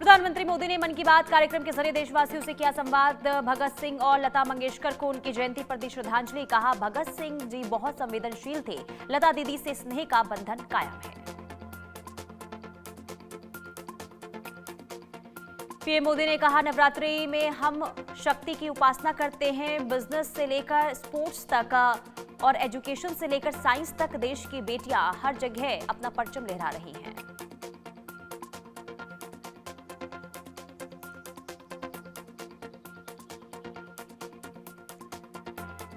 प्रधानमंत्री मोदी ने मन की बात कार्यक्रम के जरिए देशवासियों से किया संवाद। भगत सिंह और लता मंगेशकर को उनकी जयंती पर दी श्रद्धांजलि। कहा, भगत सिंह जी बहुत संवेदनशील थे, लता दीदी से स्नेह का बंधन कायम है। पीएम मोदी ने कहा, नवरात्रि में हम शक्ति की उपासना करते हैं। बिजनेस से लेकर स्पोर्ट्स तक और एजुकेशन से लेकर साइंस तक देश की बेटियां हर जगह अपना परचम लहरा रही हैं।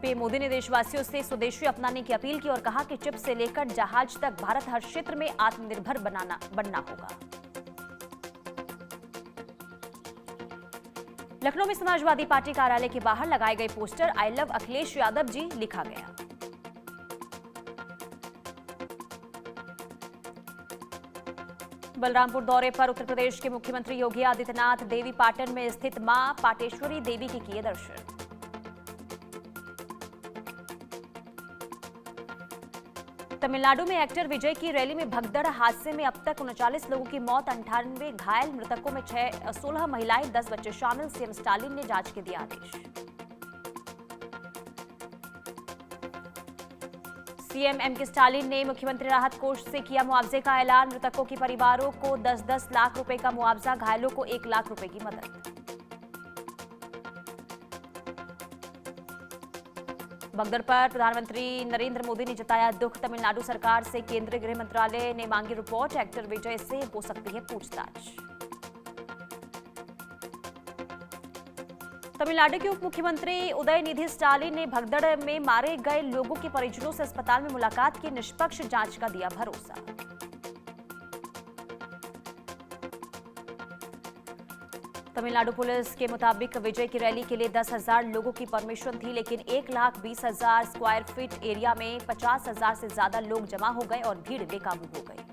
पीएम मोदी ने देशवासियों से स्वदेशी अपनाने की अपील की और कहा कि चिप से लेकर जहाज तक भारत हर क्षेत्र में आत्मनिर्भर बनना होगा। लखनऊ में समाजवादी पार्टी कार्यालय के बाहर लगाए गए poster I love Akhilesh Yadav ji लिखा गया। बलरामपुर दौरे पर उत्तर प्रदेश के मुख्यमंत्री योगी आदित्यनाथ देवी पाटन में स्थित मां पाटेश्वरी देवी के किए दर्शन। तमिलनाडु में एक्टर विजय की रैली में भगदड़ हादसे में अब तक 39 लोगों की मौत, 98 घायल, मृतकों में 16 महिलाएं, 10 बच्चे शामिल। सीएम स्टालिन ने जांच के दिए आदेश। सीएम एमके स्टालिन ने मुख्यमंत्री राहत कोष से किया मुआवजे का ऐलान। मृतकों के परिवारों को 10-10 लाख रुपए का मुआवजा, घायलों को 1 लाख रुपए की मदद। भगदड़ पर प्रधानमंत्री नरेंद्र मोदी ने जताया दुख। तमिलनाडु सरकार से केंद्रीय गृह मंत्रालय ने मांगी रिपोर्ट। एक्टर विजय से हो सकती है पूछताछ। तमिलनाडु के उप मुख्यमंत्री उदयनिधि स्टालिन ने भगदड़ में मारे गए लोगों के परिजनों से अस्पताल में मुलाकात की, निष्पक्ष जांच का दिया भरोसा। तमिलनाडु पुलिस के मुताबिक विजय की रैली के लिए 10,000 लोगों की परमिशन थी, लेकिन 1,20,000 स्क्वायर फीट एरिया में 50,000 से ज्यादा लोग जमा हो गए और भीड़ बेकाबू हो गई।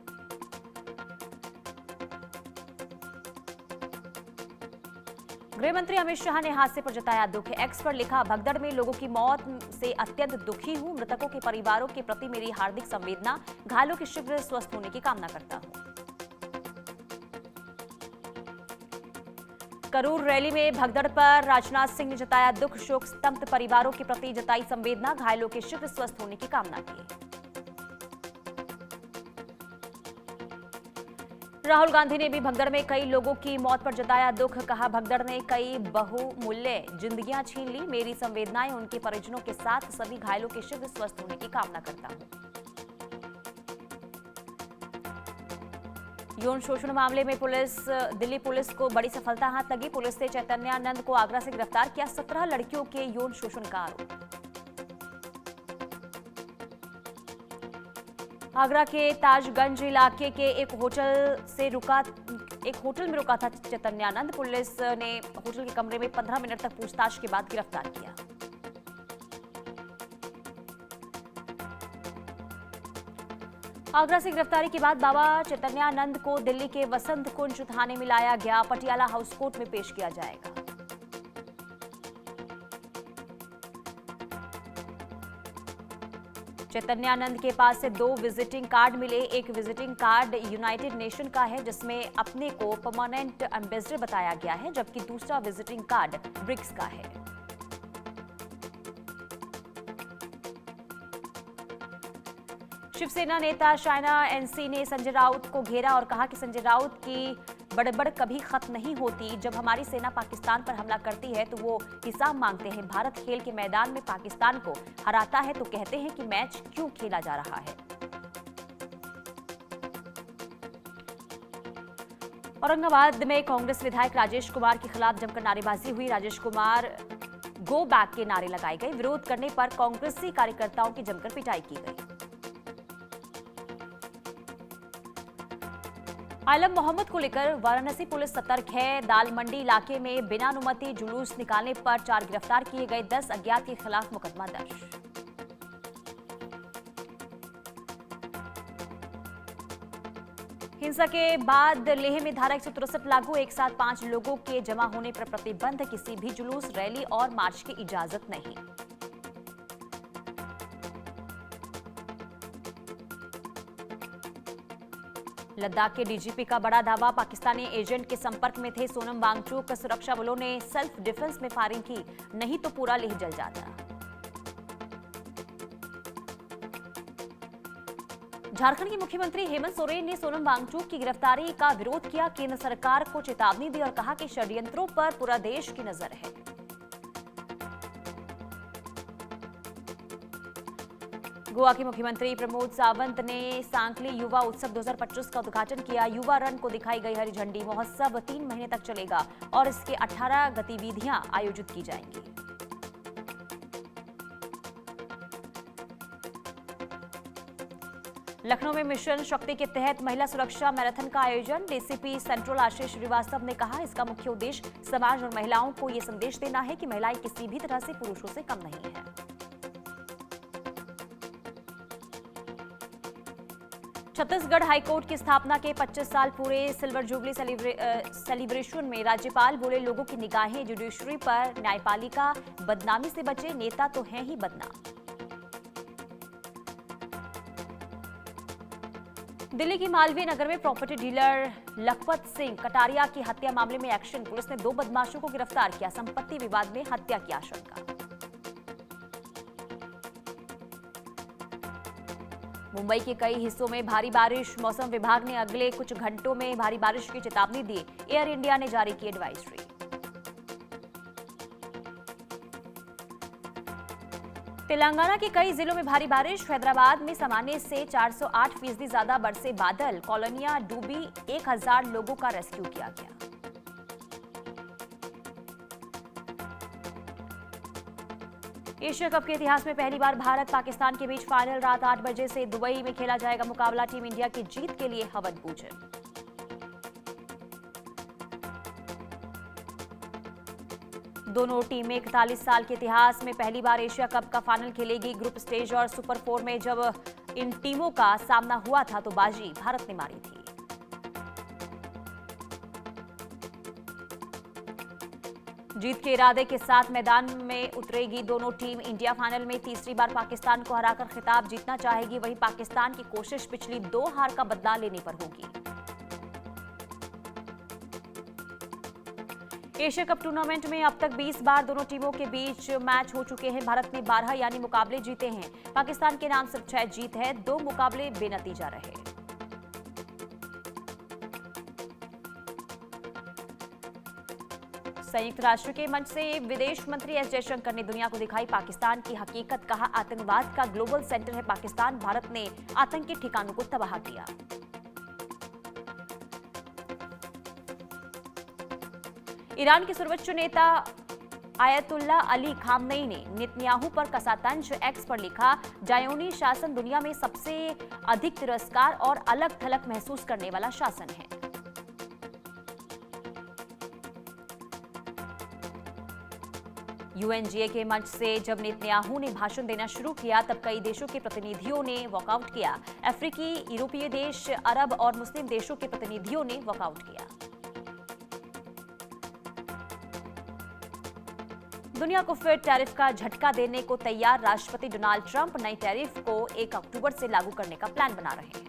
गृह मंत्री अमित शाह ने हादसे पर जताया दुख। एक्स पर लिखा, भगदड़ में लोगों की मौत से अत्यंत दुखी हूं। मृतकों के परिवारों के प्रति मेरी हार्दिक संवेदना, घायलों के शीघ्र स्वस्थ होने की कामना करता हूं। करूर रैली में भगदड़ पर राजनाथ सिंह ने जताया दुख, शोक स्तब्ध परिवारों के प्रति जताई संवेदना, घायलों के शीघ्र स्वस्थ होने की कामना की। राहुल गांधी ने भी भगदड़ में कई लोगों की मौत पर जताया दुख। कहा, भगदड़ ने कई बहुमूल्य जिंदगियां छीन ली। मेरी संवेदनाएं उनके परिजनों के साथ, सभी घायलों के शीघ्र स्वस्थ होने की कामना करता हूं। यौन शोषण मामले में दिल्ली पुलिस को बड़ी सफलता हाथ लगी। पुलिस ने चैतन्यानंद को आगरा से गिरफ्तार किया। 17 लड़कियों के यौन शोषण का आरोप। आगरा के ताजगंज इलाके के एक होटल में रुका था चैतन्यानंद। पुलिस ने होटल के कमरे में 15 मिनट तक पूछताछ के बाद गिरफ्तार किया। आगरा से गिरफ्तारी के बाद बाबा चैतन्यानंद को दिल्ली के वसंत कुंज थाने में लाया गया। पटियाला हाउस कोर्ट में पेश किया जाएगा। चैतन्यानंद के पास से 2 विजिटिंग कार्ड मिले। एक विजिटिंग कार्ड यूनाइटेड नेशन का है, जिसमें अपने को परमानेंट एम्बेसडर बताया गया है, जबकि दूसरा विजिटिंग कार्ड ब्रिक्स का है। शिवसेना नेता शायना एनसी ने संजय राउत को घेरा और कहा कि संजय राउत की बड़बड़ कभी खत्म नहीं होती। जब हमारी सेना पाकिस्तान पर हमला करती है तो वो हिसाब मांगते हैं। भारत खेल के मैदान में पाकिस्तान को हराता है तो कहते हैं कि मैच क्यों खेला जा रहा है। औरंगाबाद में कांग्रेस विधायक राजेश कुमार के खिलाफ जमकर नारेबाजी हुई। राजेश कुमार गो बैक के नारे लगाए गए। विरोध करने पर कांग्रेसी कार्यकर्ताओं की जमकर पिटाई की गई। आलम मोहम्मद को लेकर वाराणसी पुलिस सतर्क है। दाल मंडी इलाके में बिना अनुमति जुलूस निकालने पर 4 गिरफ्तार किए गए। 10 अज्ञात के खिलाफ मुकदमा दर्ज। हिंसा के बाद लेह में धारा 163 लागू। एक साथ 5 लोगों के जमा होने पर प्रतिबंध। किसी भी जुलूस, रैली और मार्च की इजाजत नहीं। लद्दाख के डीजीपी का बड़ा दावा, पाकिस्तानी एजेंट के संपर्क में थे सोनम वांगचुक। सुरक्षा बलों ने सेल्फ डिफेंस में फायरिंग की, नहीं तो पूरा लेह जल जाता। झारखंड के मुख्यमंत्री हेमंत सोरेन ने सोनम वांगचुक की गिरफ्तारी का विरोध किया, केंद्र सरकार को चेतावनी दी और कहा कि षड्यंत्रों पर पूरा देश की नजर है। गोवा के मुख्यमंत्री प्रमोद सावंत ने सांकली युवा उत्सव 2025 का उद्घाटन किया। युवा रन को दिखाई गई हरी झंडी। महोत्सव 3 महीने तक चलेगा और इसके 18 गतिविधियां आयोजित की जाएंगी। लखनऊ में मिशन शक्ति के तहत महिला सुरक्षा मैराथन का आयोजन। डीसीपी सेंट्रल आशीष श्रीवास्तव ने कहा, इसका मुख्य उद्देश्य समाज और महिलाओं को यह संदेश देना है कि महिलाएं किसी भी तरह से पुरुषों से कम नहीं है। छत्तीसगढ़ हाईकोर्ट की स्थापना के 25 साल पूरे सिल्वर जुबली सेलिब्रेशन में राज्यपाल बोले, लोगों की निगाहें जुडिशरी पर, न्यायपालिका बदनामी से बचे, नेता तो हैं ही बदनाम। दिल्ली के मालवीय नगर में प्रॉपर्टी डीलर लखपत सिंह कटारिया की हत्या मामले में एक्शन। पुलिस ने 2 बदमाशों को गिरफ्तार किया। संपत्ति विवाद में हत्या की आशंका। मुंबई के कई हिस्सों में भारी बारिश। मौसम विभाग ने अगले कुछ घंटों में भारी बारिश की चेतावनी दी। एयर इंडिया ने जारी की एडवाइजरी। तेलंगाना के कई जिलों में भारी बारिश। हैदराबाद में सामान्य से 408% ज्यादा बरसे बादल। कॉलोनियां डूबी, 1000 लोगों का रेस्क्यू किया गया। एशिया कप के इतिहास में पहली बार भारत पाकिस्तान के बीच फाइनल रात 8 बजे से दुबई में खेला जाएगा मुकाबला। टीम इंडिया की जीत के लिए हवन पूजन। दोनों टीमें 41 साल के इतिहास में पहली बार एशिया कप का फाइनल खेलेगी। ग्रुप स्टेज और सुपर 4 में जब इन टीमों का सामना हुआ था तो बाजी भारत ने मारी थी। जीत के इरादे के साथ मैदान में उतरेगी दोनों टीम। इंडिया फाइनल में तीसरी बार पाकिस्तान को हराकर खिताब जीतना चाहेगी। वहीं पाकिस्तान की कोशिश पिछली 2 हार का बदला लेने पर होगी। एशिया कप टूर्नामेंट में अब तक 20 बार दोनों टीमों के बीच मैच हो चुके हैं। भारत ने 12 यानी मुकाबले जीते हैं। पाकिस्तान के नाम सिर्फ 6 जीत है। 2 मुकाबले बेनतीजा रहे। संयुक्त राष्ट्र के मंच से विदेश मंत्री एस जयशंकर ने दुनिया को दिखाई पाकिस्तान की हकीकत। कहा, आतंकवाद का ग्लोबल सेंटर है पाकिस्तान। भारत ने आतंकी ठिकानों को तबाह किया। ईरान के सर्वोच्च नेता आयतुल्ला अली खामनेई ने नेतन्याहू पर कसा तंज। एक्स पर लिखा, जायोनी शासन दुनिया में सबसे अधिक तिरस्कार और अलग थलग महसूस करने वाला शासन है। यूएनजीए के मंच से जब नेतन्याहू ने भाषण देना शुरू किया तब कई देशों के प्रतिनिधियों ने वॉकआउट किया। अफ्रीकी, यूरोपीय देश, अरब और मुस्लिम देशों के प्रतिनिधियों ने वॉकआउट किया। दुनिया को फिर टैरिफ का झटका देने को तैयार राष्ट्रपति डोनाल्ड ट्रंप नई टैरिफ को 1 अक्टूबर से लागू करने का प्लान बना रहे हैं।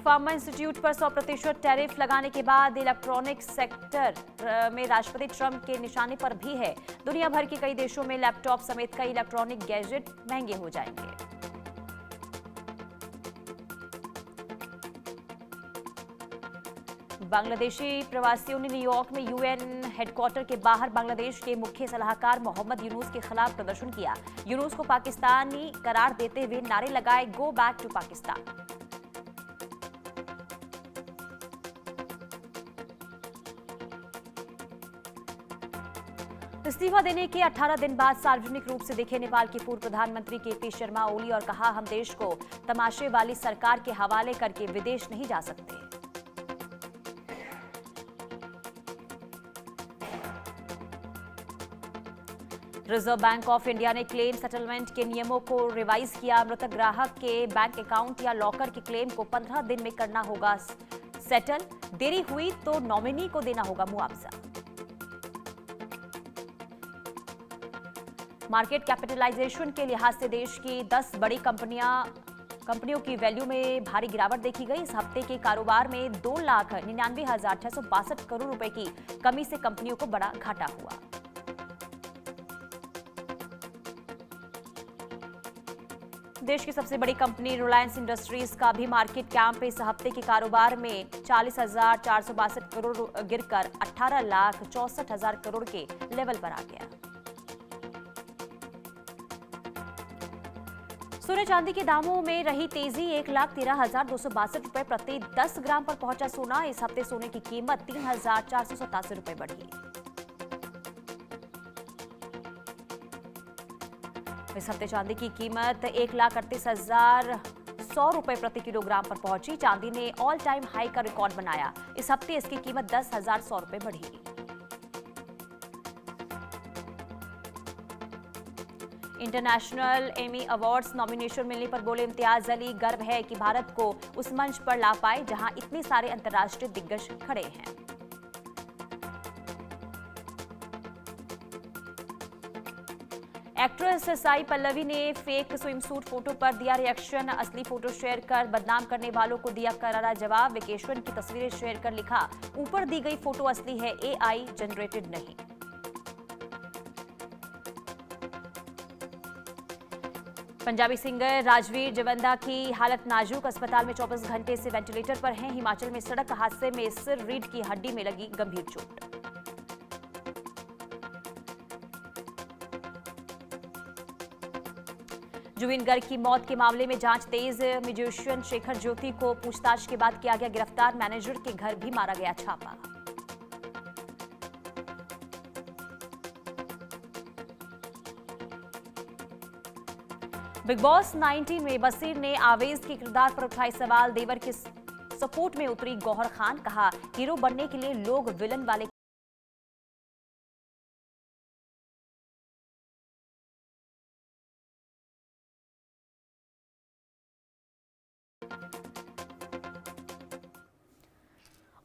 फार्मा इंस्टीट्यूट पर 100% टैरिफ लगाने के बाद इलेक्ट्रॉनिक सेक्टर में राष्ट्रपति ट्रंप के निशाने पर भी है। दुनिया भर के कई देशों में लैपटॉप समेत कई इलेक्ट्रॉनिक गैजेट महंगे हो जाएंगे। बांग्लादेशी प्रवासियों ने न्यूयॉर्क में यूएन हेडक्वार्टर के बाहर बांग्लादेश के मुख्य सलाहकार मोहम्मद यूनुस के खिलाफ प्रदर्शन किया। यूनुस को पाकिस्तानी करार देते हुए नारे लगाए, गो बैक टू पाकिस्तान। इस्तीफा देने के 18 दिन बाद सार्वजनिक रूप से दिखे नेपाल के पूर्व प्रधानमंत्री केपी शर्मा ओली और कहा, हम देश को तमाशे वाली सरकार के हवाले करके विदेश नहीं जा सकते। रिजर्व बैंक ऑफ इंडिया ने क्लेम सेटलमेंट के नियमों को रिवाइज किया। मृतक ग्राहक के बैंक अकाउंट या लॉकर के क्लेम को 15 दिन में करना होगा सेटल। देरी हुई तो नॉमिनी को देना होगा मुआवजा। मार्केट कैपिटलाइजेशन के लिहाज से देश की 10 बड़ी कंपनियों की वैल्यू में भारी गिरावट देखी गई। इस हफ्ते के कारोबार में 2,99,662 करोड़ रुपए की कमी से कंपनियों को बड़ा घाटा हुआ। देश की सबसे बड़ी कंपनी रिलायंस इंडस्ट्रीज का भी मार्केट कैप इस हफ्ते के कारोबार में 40,462 करोड़ गिरकर 18,64,000 करोड़ के लेवल पर आ गया। सोने चांदी के दामों में रही तेजी। 1,13,262 रुपए प्रति 10 ग्राम पर पहुंचा सोना। इस हफ्ते सोने की कीमत 3,487 रुपए बढ़ी। इस हफ्ते चांदी की कीमत 1,38,100 रुपए प्रति किलोग्राम पर पहुंची। चांदी ने ऑल टाइम हाई का रिकॉर्ड बनाया। इस हफ्ते इसकी कीमत 10,100 रुपए बढ़ी। इंटरनेशनल एमी अवार्ड्स नॉमिनेशन मिलने पर बोले इम्तियाज अली, गर्व है कि भारत को उस मंच पर ला पाए जहां इतने सारे अंतर्राष्ट्रीय दिग्गज खड़े हैं। एक्ट्रेस साई पल्लवी ने फेक स्विमसूट फोटो पर दिया रिएक्शन। असली फोटो शेयर कर बदनाम करने वालों को दिया करारा जवाब। वेकेशन की तस्वीरें शेयर कर लिखा, ऊपर दी गई फोटो असली है, एआई जनरेटेड नहीं। पंजाबी सिंगर राजवीर जवंदा की हालत नाजुक। अस्पताल में 24 घंटे से वेंटिलेटर पर हैं। हिमाचल में सड़क हादसे में सिर रीढ़ की हड्डी में लगी गंभीर चोट। जुबिन गर्ग की मौत के मामले में जांच तेज। म्यूजिशियन शेखर ज्योति को पूछताछ के बाद किया गया गिरफ्तार। मैनेजर के घर भी मारा गया छापा। बिग बॉस 19 में बसीर ने आवेज के किरदार पर उठाए सवाल। देवर के सपोर्ट में उतरी गौहर खान, कहा हीरो बनने के लिए लोग विलन वाले